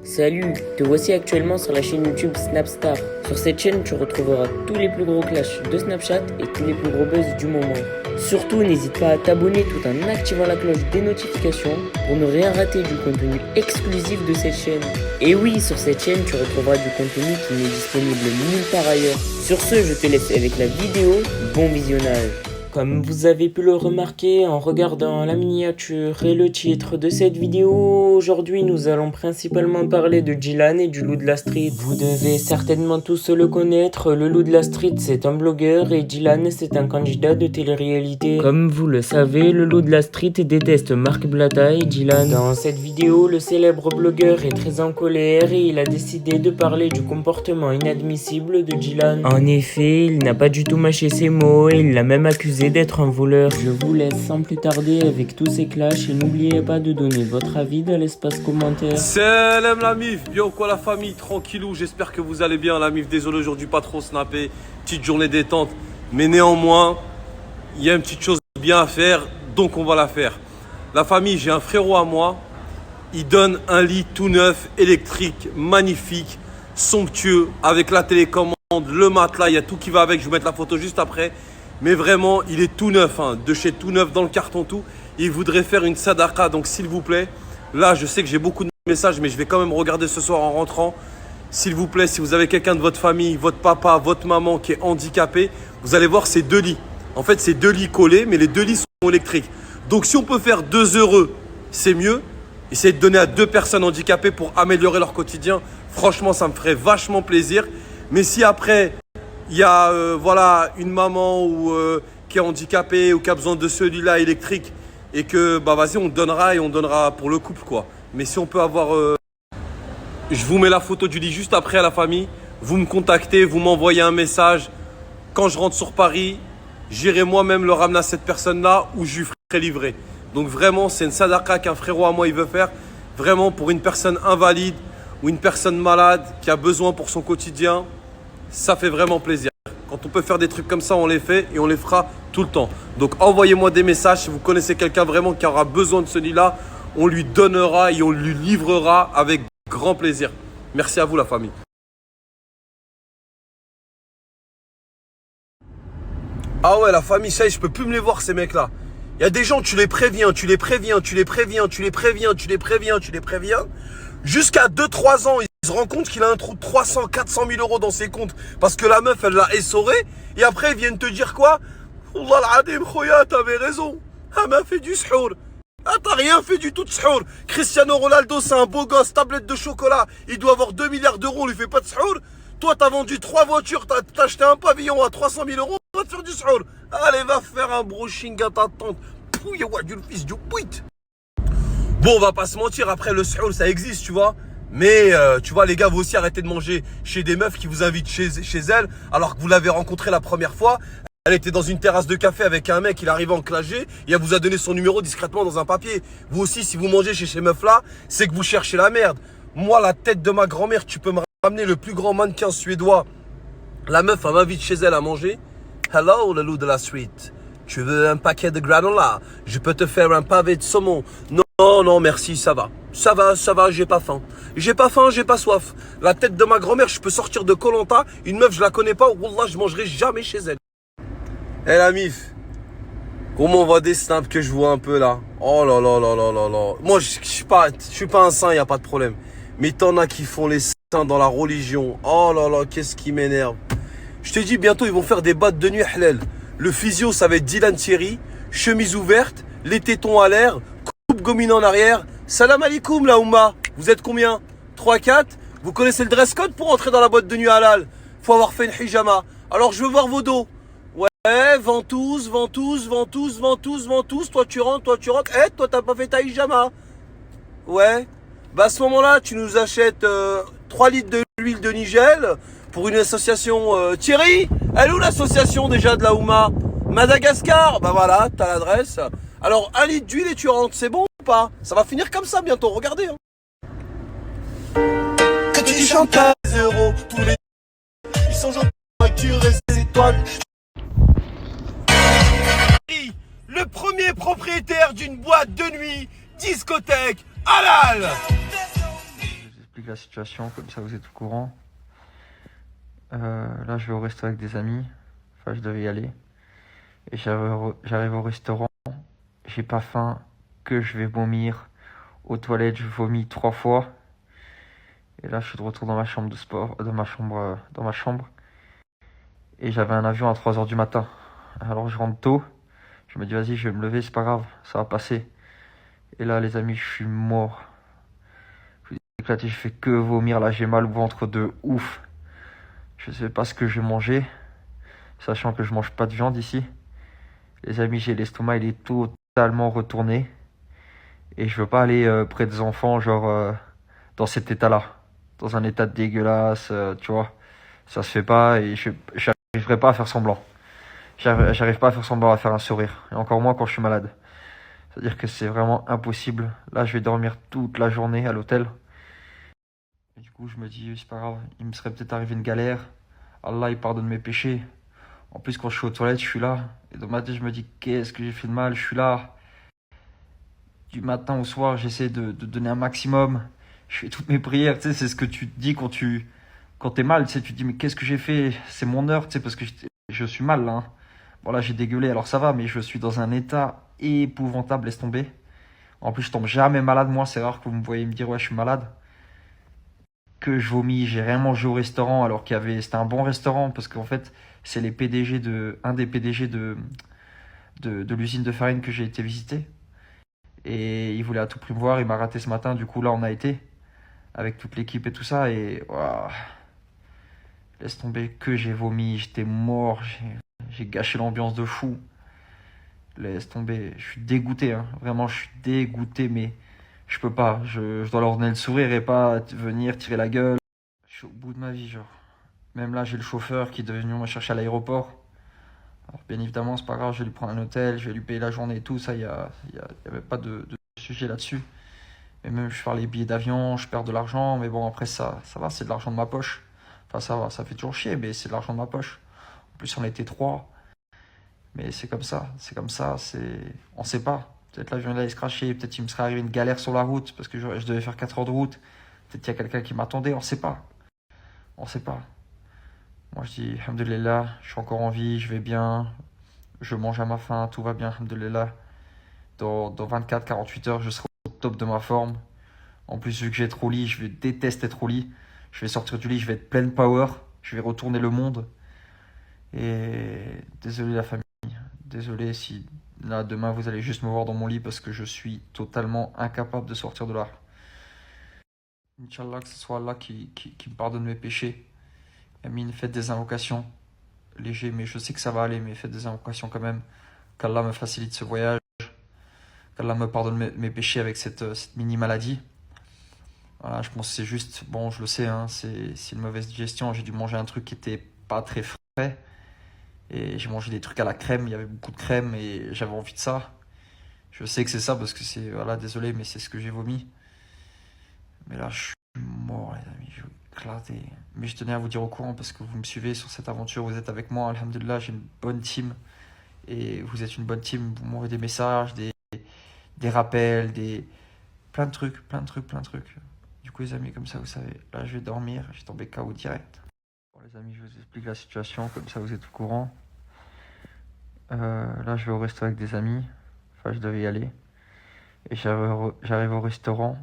Salut, te voici actuellement sur la chaîne YouTube Snapstar. Sur cette chaîne, tu retrouveras tous les plus gros clashs de Snapchat et tous les plus gros buzz du moment. Surtout, n'hésite pas à t'abonner tout en activant la cloche des notifications pour ne rien rater du contenu exclusif de cette chaîne. Et oui, sur cette chaîne, tu retrouveras du contenu qui n'est disponible nulle part ailleurs. Sur ce, je te laisse avec la vidéo. Bon visionnage. Comme vous avez pu le remarquer en regardant la miniature et le titre de cette vidéo, aujourd'hui nous allons principalement parler de Dylan et du loup de la street. Vous devez certainement tous le connaître, le loup de la street c'est un blogueur et Dylan c'est un candidat de télé-réalité. Comme vous le savez, le loup de la street déteste Marc Blatta et Dylan. Dans cette vidéo, le célèbre blogueur est très en colère et il a décidé de parler du comportement inadmissible de Dylan. En effet, il n'a pas du tout mâché ses mots et il l'a même accusé d'être un voleur. Je vous laisse sans plus tarder avec tous ces clashs et n'oubliez pas de donner votre avis dans l'espace commentaire. Salam la mif, bien ou quoi la famille, tranquillou, j'espère que vous allez bien la mif, désolé aujourd'hui pas trop snappé, petite journée détente, mais néanmoins, il y a une petite chose bien à faire, donc on va la faire. La famille, j'ai un frérot à moi, il donne un lit tout neuf, électrique, magnifique, somptueux, avec la télécommande, le matelas, il y a tout qui va avec, je vais vous mettre la photo juste après. Mais vraiment, il est tout neuf, hein, de chez tout neuf, dans le carton tout. Il voudrait faire une sadaqa, donc s'il vous plaît, là je sais que j'ai beaucoup de messages, mais je vais quand même regarder ce soir en rentrant. S'il vous plaît, si vous avez quelqu'un de votre famille, votre papa, votre maman qui est handicapé, vous allez voir ces deux lits. En fait, c'est deux lits collés, mais les deux lits sont électriques. Donc si on peut faire 2 heureux, c'est mieux. Essayez de donner à 2 personnes handicapées pour améliorer leur quotidien. Franchement, ça me ferait vachement plaisir. Mais si après... il y a voilà, une maman qui est handicapée ou qui a besoin de ce lit-là électrique et que, bah vas-y, on donnera et on donnera pour le couple, quoi. Mais si on peut avoir... je vous mets la photo du lit juste après à la famille. Vous me contactez, vous m'envoyez un message. Quand je rentre sur Paris, j'irai moi-même le ramener à cette personne-là ou je lui ferai livrer. Donc vraiment, c'est une sadaqa qu'un frérot à moi, il veut faire. Vraiment pour une personne invalide ou une personne malade qui a besoin pour son quotidien. Ça fait vraiment plaisir. Quand on peut faire des trucs comme ça, on les fait et on les fera tout le temps. Donc envoyez-moi des messages. Si vous connaissez quelqu'un vraiment qui aura besoin de ce lit-là, on lui donnera et on lui livrera avec grand plaisir. Merci à vous la famille. Ah ouais la famille, ça y est, je peux plus me les voir ces mecs-là. Il y a des gens, tu les préviens. Jusqu'à 2-3 ans, il se rend compte qu'il a un trou de 300-400 000 euros dans ses comptes parce que la meuf, elle l'a essoré. Et après, ils viennent te dire quoi? Wallah al-adim, khoya, t'avais raison. Elle m'a fait du shour. Ah, t'as rien fait du tout de shour. Cristiano Ronaldo, c'est un beau gosse, tablette de chocolat. Il doit avoir 2 milliards d'euros, on lui fait pas de shour. Toi, t'as vendu 3 voitures, t'as acheté un pavillon à 300 000 euros, on va te faire du shour. Allez, va faire un brushing à ta tante. Pouille, ouais, du fils du puit. Bon, on va pas se mentir, après le suhour ça existe, tu vois. Mais tu vois, les gars, vous aussi arrêtez de manger chez des meufs qui vous invitent chez elles alors que vous l'avez rencontrée la première fois. Elle était dans une terrasse de café avec un mec, il arrive en clagé et elle vous a donné son numéro discrètement dans un papier. Vous aussi, si vous mangez chez ces meufs-là, c'est que vous cherchez la merde. Moi, la tête de ma grand-mère, tu peux me ramener le plus grand mannequin suédois. La meuf, elle m'invite chez elle à manger. Hello, le loup de la street. Tu veux un paquet de granola? Je peux te faire un pavé de saumon. Non, merci, ça va. Ça va, j'ai pas faim. J'ai pas faim, j'ai pas soif. La tête de ma grand-mère, je peux sortir de Koh Lanta. Une meuf, je la connais pas. Wallah, je mangerai jamais chez elle. Eh la mif, comment on voit des snaps que je vois un peu là? Oh là là là là là là. Moi, je suis pas un saint, y a pas de problème. Mais t'en as qui font les saints dans la religion. Oh là là, qu'est-ce qui m'énerve. Je te dis, bientôt, ils vont faire des battes de nuit halal. Le physio, ça va être Dylan Thierry, chemise ouverte, les tétons à l'air, coupe gomine en arrière. Salam alaikum la Oumma. Vous êtes combien? 3-4? Vous connaissez le dress code pour entrer dans la boîte de nuit halal? Faut avoir fait une hijama. Alors je veux voir vos dos. Ouais, ventouse. Toi tu rentres. Eh, toi t'as pas fait ta hijama. Ouais. Bah à ce moment-là, tu nous achètes 3 litres d'huile de Nigel pour une association Thierry. Elle est où l'association déjà de la Oumma? Madagascar. Bah voilà, t'as l'adresse. Alors 1 litre d'huile et tu rentres, c'est bon ou pas? Ça va finir comme ça bientôt, regardez. Hein. Que tu chantes à 0 tous les... Ils sont gentils, tu restes étoiles. Le premier propriétaire d'une boîte de nuit, discothèque, halal. explique la situation, comme ça vous êtes au courant. Là, je vais au resto avec des amis. Enfin, je devais y aller. Et j'arrive au restaurant. J'ai pas faim, que je vais vomir. Aux toilettes, je vomis 3 fois. Et là, je suis de retour dans ma chambre de sport, dans ma chambre. Et j'avais un avion à 3h du matin. Alors, je rentre tôt. Je me dis, vas-y, je vais me lever, c'est pas grave, ça va passer. Et là, les amis, je suis mort. Je suis éclaté, je fais que vomir. Là, j'ai mal au ventre de ouf. Je sais pas ce que je vais manger, sachant que je mange pas de viande ici. Les amis, j'ai l'estomac, il est totalement retourné. Et je veux pas aller près des enfants, genre dans cet état-là. Dans un état dégueulasse, tu vois. Ça se fait pas et j'arriverai pas à faire semblant. J'arrive pas à faire semblant à faire un sourire. Et encore moins quand je suis malade. C'est-à-dire que c'est vraiment impossible. Là, je vais dormir toute la journée à l'hôtel. Et du coup, je me dis, c'est pas grave, il me serait peut-être arrivé une galère. Allah, il pardonne mes péchés. En plus, quand je suis aux toilettes, je suis là. Et dans ma tête, je me dis, qu'est-ce que j'ai fait de mal? Je suis là. Du matin au soir, j'essaie de donner un maximum. Je fais toutes mes prières. Tu sais, c'est ce que tu te dis quand t'es mal. Tu sais, tu te dis, mais qu'est-ce que j'ai fait? C'est mon heure, tu sais, parce que je suis mal, là. Hein. Bon, là, j'ai dégueulé, alors ça va, mais je suis dans un état épouvantable, laisse tomber. En plus, je tombe jamais malade, moi. C'est rare que vous me voyez me dire, ouais, je suis malade. Que je vomis, j'ai rien mangé au restaurant, alors c'était un bon restaurant, parce qu'en fait, c'est un des PDG de l'usine de farine que j'ai été visiter. Et il voulait à tout prix me voir, il m'a raté ce matin, du coup là on a été, avec toute l'équipe et tout ça, et waouh, laisse tomber, que j'ai vomi, j'étais mort, j'ai gâché l'ambiance de fou. Laisse tomber, je suis dégoûté, hein. Vraiment je suis dégoûté, mais je peux pas, je dois leur donner le sourire et pas venir tirer la gueule. Je suis au bout de ma vie, genre. Même là j'ai le chauffeur qui est devenu me chercher à l'aéroport. Alors bien évidemment c'est pas grave, je vais lui prendre un hôtel, je vais lui payer la journée et tout, ça y avait pas de sujet là-dessus. Et même je perds les billets d'avion, je perds de l'argent, mais bon après ça va, c'est de l'argent de ma poche. Enfin ça va, ça fait toujours chier, mais c'est de l'argent de ma poche. En plus on était 3. Mais c'est comme ça, on sait pas. Peut-être l'avion il allait se cracher, peut-être il me serait arrivé une galère sur la route, parce que je devais faire 4 heures de route. Peut-être qu'il y a quelqu'un qui m'attendait, on sait pas. On sait pas. Moi je dis, alhamdoulilah, je suis encore en vie, je vais bien, je mange à ma faim, tout va bien, alhamdoulilah. Dans 24-48 heures, je serai au top de ma forme. En plus, vu que j'ai être au lit, je déteste être au lit. Je vais sortir du lit, je vais être pleine power, je vais retourner le monde. Et désolé la famille, désolé si là demain vous allez juste me voir dans mon lit parce que je suis totalement incapable de sortir de là. Inch'Allah, que ce soit Allah qui me pardonne mes péchés. Amine, faites des invocations. Léger, mais je sais que ça va aller, mais faites des invocations quand même. Qu'Allah me facilite ce voyage. Qu'Allah me pardonne mes péchés avec cette mini-maladie. Voilà, je pense que c'est juste, bon, je le sais, hein, c'est une mauvaise digestion. J'ai dû manger un truc qui était pas très frais. Et j'ai mangé des trucs à la crème, il y avait beaucoup de crème et j'avais envie de ça. Je sais que c'est ça parce que c'est, voilà, désolé, mais c'est ce que j'ai vomi. Mais là, je suis mort, les amis, je vais éclater. Mais je tenais à vous dire au courant parce que vous me suivez sur cette aventure, vous êtes avec moi, alhamdoulilah, j'ai une bonne team. Et vous êtes une bonne team, vous m'envoyez des messages, des rappels, plein de trucs. Du coup, les amis, comme ça, vous savez, là, je vais dormir, j'ai tombé KO direct. Bon, les amis, je vous explique la situation, comme ça, vous êtes au courant. Là, je vais au resto avec des amis, enfin, je devais y aller. Et j'arrive au restaurant,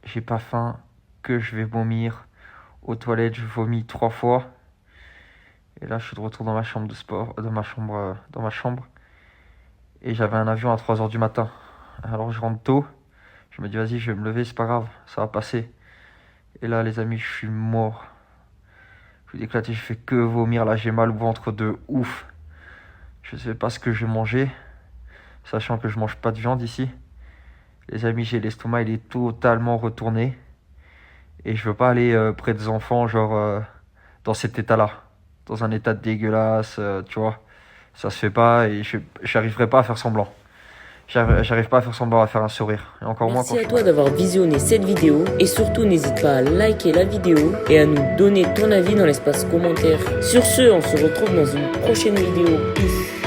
j'ai pas faim, que je vais vomir. Aux toilettes, je vomis 3 fois. Et là, je suis de retour dans ma chambre de sport, dans ma chambre. Et j'avais un avion à 3h du matin. Alors je rentre tôt. Je me dis, vas-y, je vais me lever, c'est pas grave, ça va passer. Et là, les amis, je suis mort. Je suis éclaté, je fais que vomir. Là, j'ai mal au ventre de ouf. Je sais pas ce que je vais manger, sachant que je mange pas de viande ici. Les amis, j'ai l'estomac, il est totalement retourné. Et je veux pas aller près des enfants, genre dans cet état-là. Dans un état dégueulasse, tu vois. Ça se fait pas et j'arriverai pas à faire semblant. J'arrive pas à faire semblant à faire un sourire. Et encore Merci moins à toi d'avoir visionné cette vidéo et surtout n'hésite pas à liker la vidéo et à nous donner ton avis dans l'espace commentaire. Sur ce, on se retrouve dans une prochaine vidéo. Peace.